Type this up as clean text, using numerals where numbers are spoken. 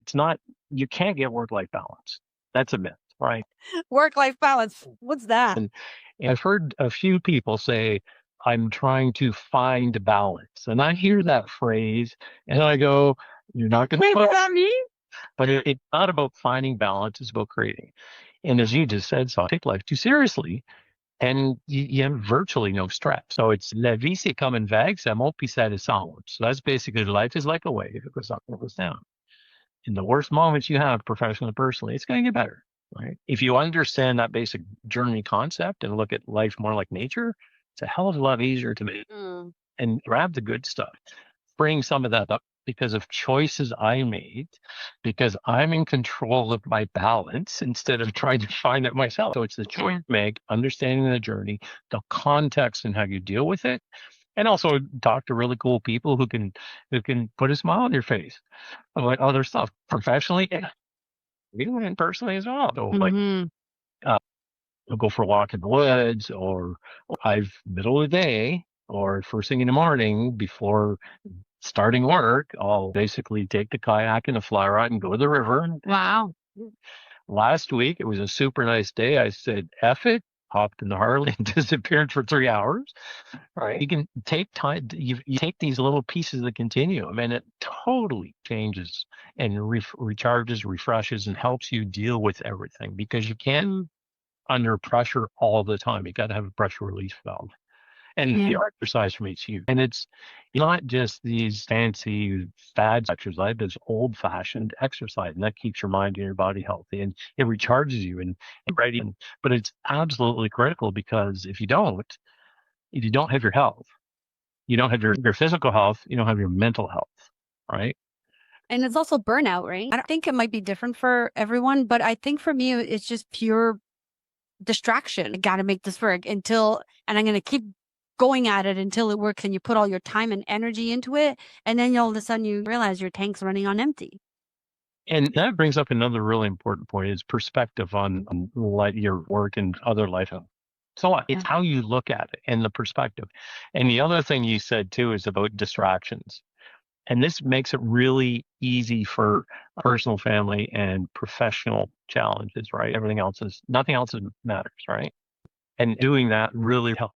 it's not, you can't get work-life balance. That's a myth, right? Work-life balance. What's that? And I've heard a few people say, I'm trying to find balance. And I hear that phrase and I go, you're not going to, what does that mean? But it's not about finding balance, it's about creating. And as you just said, so take life too seriously and you have virtually no stress. So it's la vie c'est comme une vague, ça monte puis ça descend. So that's basically life is like a wave. It goes up and it goes down. In the worst moments you have professionally and personally, it's going to get better, right? If you understand that basic journey concept and look at life more like nature, it's a hell of a lot easier to make Mm. and grab the good stuff. Bring some of that up because of choices I made, because I'm in control of my balance instead of trying to find it myself. So it's the choice you make, understanding the journey, the context and how you deal with it. And also talk to really cool people who can put a smile on your face about other stuff professionally and personally as well. So like Mhm. uh, I'll go for a walk in the woods or I've middle of the day or first thing in the morning before starting work, I'll basically take the kayak and the fly rod and go to the river. And Wow. last week, it was a super nice day. I said, F it, hopped in the Harley and disappeared for 3 hours. Right. You can take time, you take these little pieces of the continuum and it totally changes and recharges, refreshes, and helps you deal with everything because you can't Mm. under pressure all the time. You got to have a pressure release valve. And Yeah. the exercise for me is huge. And it's not just these fancy fad exercise, but it's old fashioned exercise. And that keeps your mind and your body healthy and it recharges you and ready. But it's absolutely critical because if you don't have your health, you don't have your physical health, you don't have your mental health, right? And it's also burnout, right? I don't think it might be different for everyone, but I think for me, it's just pure distraction. I got to make this work and I'm going to keep going at it until it works. And you put all your time and energy into it. And then all of a sudden you realize your tank's running on empty. And that brings up another really important point is perspective on your work and other life. So Yeah. it's how you look at it and the perspective. And the other thing you said too is about distractions. And this makes it really easy for personal, family, and professional challenges, right? Nothing else matters, right? And doing that really helps